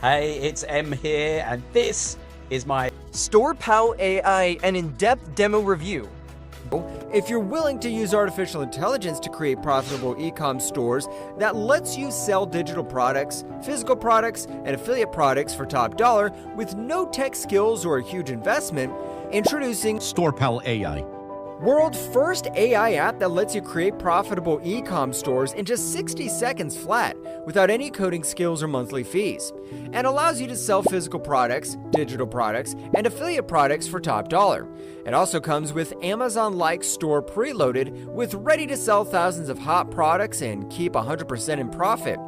Hey, it's M here, and this is my StorePal AI, an in-depth demo review. If you're willing to use artificial intelligence to create profitable e-com stores that lets you sell digital products, physical products, and affiliate products for top dollar with no tech skills or a huge investment, introducing StorePal AI. World's first AI app that lets you create profitable e-com stores in just 60 seconds flat without any coding skills or monthly fees, and allows you to sell physical products, digital products, and affiliate products for top dollar. It also comes with Amazon-like store preloaded with ready-to-sell thousands of hot products and keep 100% in profit.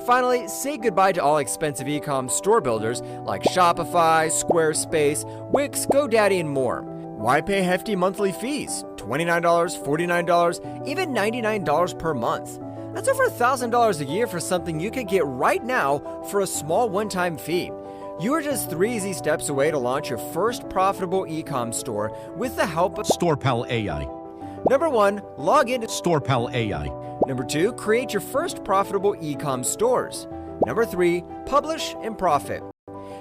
Finally, say goodbye to all expensive e-com store builders like Shopify, Squarespace, Wix, GoDaddy, and more. Why pay hefty monthly fees? $29, $49, even $99 per month. That's over $1,000 a year for something you could get right now for a small one-time fee. You are just 3 easy steps away to launch your first profitable e-com store with the help of StorePal AI. Number 1, log into StorePal AI. Number 2, create your first profitable e-com stores. Number 3, publish and profit.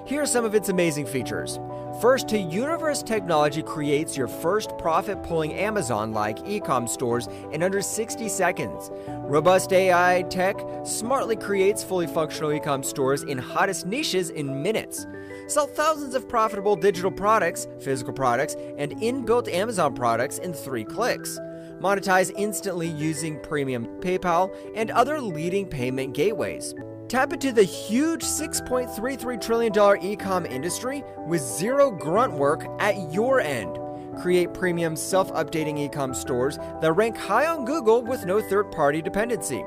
Here are some of its amazing features. First, to Universe Technology creates your first profit-pulling Amazon-like e-com stores in under 60 seconds. Robust AI tech smartly creates fully functional e-com stores in hottest niches in minutes. Sell thousands of profitable digital products, physical products, and inbuilt Amazon products in 3 clicks. Monetize instantly using premium PayPal and other leading payment gateways. Tap into the huge $6.33 trillion e-com industry with zero grunt work at your end. Create premium self-updating e-com stores that rank high on Google with no third-party dependency.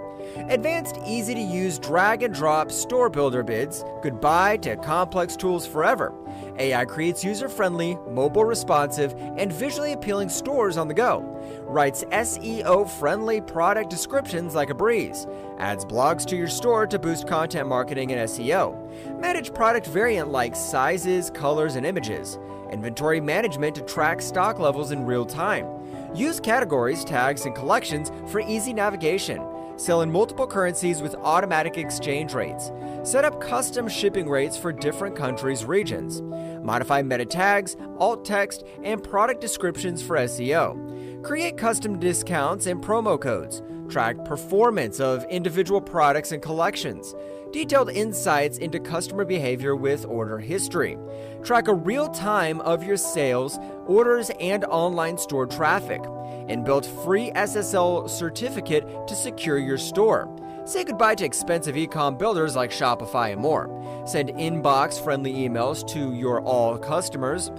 Advanced, easy-to-use drag-and-drop store builder bids. Goodbye to complex tools forever. AI creates user-friendly, mobile-responsive, and visually appealing stores on the go. Writes SEO-friendly product descriptions like a breeze. Adds blogs to your store to boost content marketing and SEO. Manage product variant like sizes, colors, and images. Inventory management to track stock levels in real time. Use categories, tags, and collections for easy navigation. Sell in multiple currencies with automatic exchange rates. Set up custom shipping rates for different countries' regions. Modify meta tags, alt text, and product descriptions for SEO. Create custom discounts and promo codes. Track performance of individual products and collections. Detailed insights into customer behavior with order history. Track a real time of your sales, orders, and online store traffic. And build free SSL certificate to secure your store. Say goodbye to expensive e-com builders like Shopify and more. Send inbox-friendly emails to your all customers.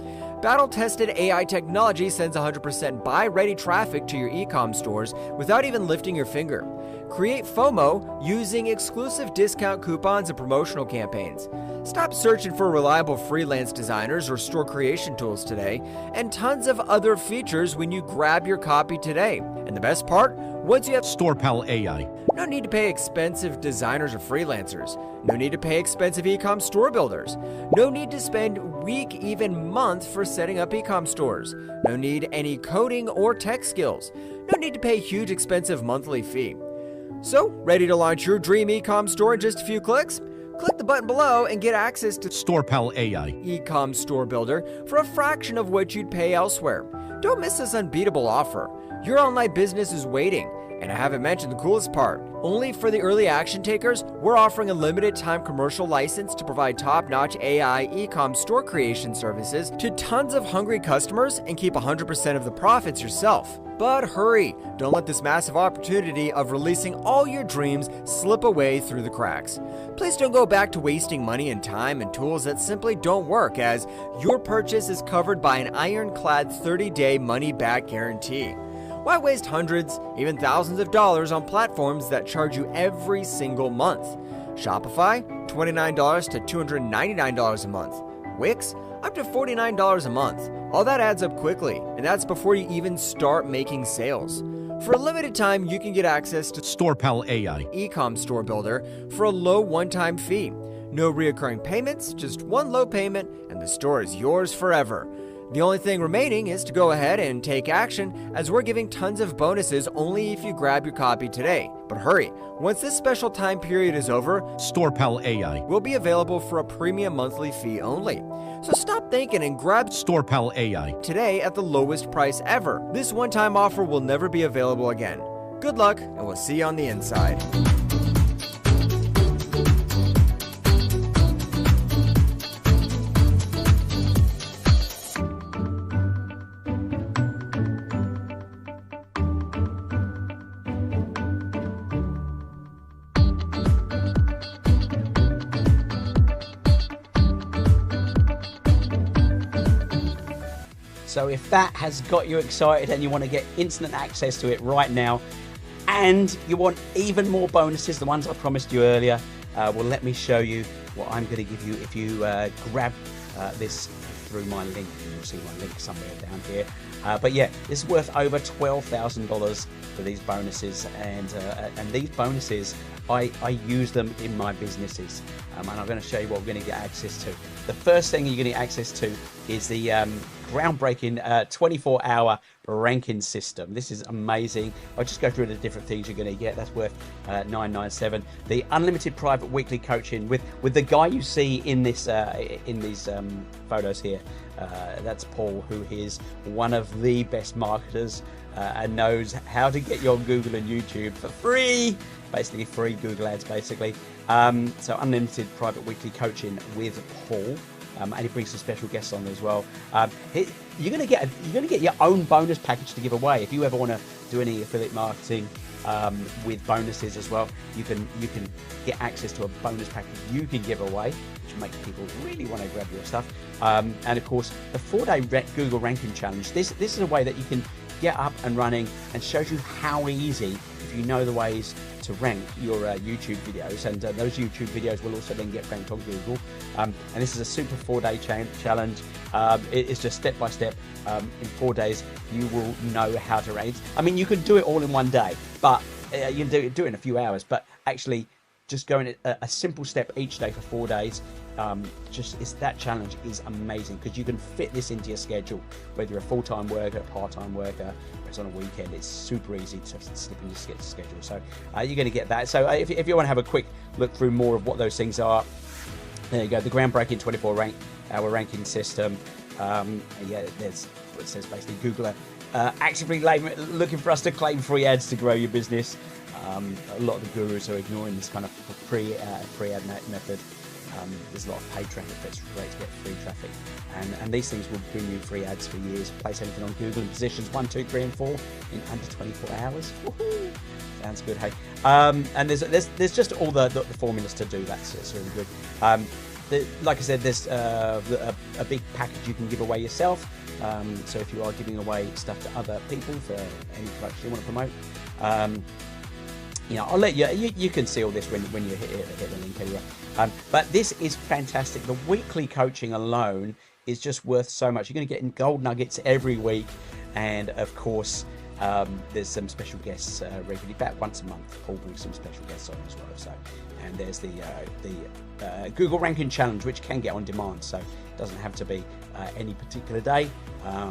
Battle-tested AI technology sends 100% buy-ready traffic to your e-com stores without even lifting your finger. Create FOMO using exclusive discount coupons and promotional campaigns. Stop searching for reliable freelance designers or store creation tools today, and tons of other features when you grab your copy today. And the best part? Once you have StorePal AI. No need to pay expensive designers or freelancers. No need to pay expensive e-com store builders. No need to spend week, even month for setting up e-com stores. No need any coding or tech skills. No need to pay a huge expensive monthly fee. So, ready to launch your dream e-com store in just a few clicks? Click the button below and get access to StorePal AI. e-com store builder for a fraction of what you'd pay elsewhere. Don't miss this unbeatable offer. Your online business is waiting. And I haven't mentioned the coolest part. Only for the early action takers, we're offering a limited time commercial license to provide top-notch AI e-com store creation services to tons of hungry customers and keep 100% of the profits yourself. But hurry, don't let this massive opportunity of releasing all your dreams slip away through the cracks. Please don't go back to wasting money and time and tools that simply don't work, as your purchase is covered by an ironclad 30-day money-back guarantee. Why waste hundreds, even thousands of dollars on platforms that charge you every single month? Shopify, $29 to $299 a month. Wix, up to $49 a month. All that adds up quickly, and that's before you even start making sales. For a limited time, you can get access to StorePal AI. e-com store builder for a low one-time fee. No recurring payments, just one low payment, and the store is yours forever. The only thing remaining is to go ahead and take action, as we're giving tons of bonuses only if you grab your copy today. But hurry, once this special time period is over, StorePal AI will be available for a premium monthly fee only. So stop thinking and grab StorePal AI today at the lowest price ever. This one-time offer will never be available again. Good luck, and we'll see you on the inside. So if that has got you excited and you want to get instant access to it right now, and you want even more bonuses, the ones I promised you earlier, well, let me show you what I'm going to give you if you grab this through my link. You'll see my link somewhere down here. But yeah, this is worth over $12,000 for these bonuses, and these bonuses, I use them in my businesses, and I'm going to show you what we're going to get access to. The first thing you're going to get access to is the groundbreaking 24-hour ranking system. This is amazing. I'll just go through the different things you're going to get. That's worth $997. The unlimited private weekly coaching with the guy you see in this in these photos here. That's Paul, who is one of the best marketers and knows how to get you on Google and YouTube for free. Basically free Google ads, basically. So unlimited private weekly coaching with Paul. And he brings some special guests on as well. You're gonna get your own bonus package to give away if you ever want to do any affiliate marketing with bonuses as well. You can get access to a bonus package you can give away, which makes people really want to grab your stuff. And of course, the 4-day Google ranking challenge. This is a way that you can get up and running, and shows you how easy, if you know the ways to rank your YouTube videos, and those YouTube videos will also then get ranked on Google. And this is a super 4-day challenge. It's just step by step. In 4 days, you will know how to rank. I mean, you can do it all in one day, but you can do it in a few hours. But actually, just going a simple step each day for 4 days. That challenge is amazing, because you can fit this into your schedule, whether you're a full-time worker, part-time worker, or it's on a weekend. It's super easy to slip into your schedule. So you're going to get that. So if you want to have a quick look through more of what those things are, there you go. The groundbreaking 24-hour ranking system. Yeah, there's what it says basically. Google actively looking for us to claim free ads to grow your business. A lot of the gurus are ignoring this kind of free ad method. There's a lot of paid traffic that's great to get free traffic, and these things will bring you free ads for years. Place anything on Google in positions 1, 2, 3, and 4 in under 24 hours. Woohoo! Sounds good, hey. And there's just all the formulas to do that, so it's really good. Like I said, there's a big package you can give away yourself. So if you are giving away stuff to other people for any products you want to promote, you know, I'll let you can see all this when you hit the link anyway. But this is fantastic. The weekly coaching alone is just worth so much. You're going to get gold nuggets every week, and of course, there's some special guests regularly. About once a month, Paul brings some special guests on as well. So, and there's the Google ranking challenge, which can get on demand. So it doesn't have to be any particular day,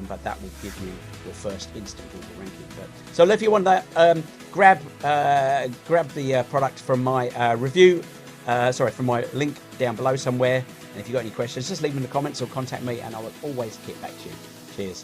but that will give you your first instant Google ranking. So if you want that, grab the product from my review. From my link down below somewhere. And if you've got any questions, just leave them in the comments or contact me, and I will always get back to you. Cheers.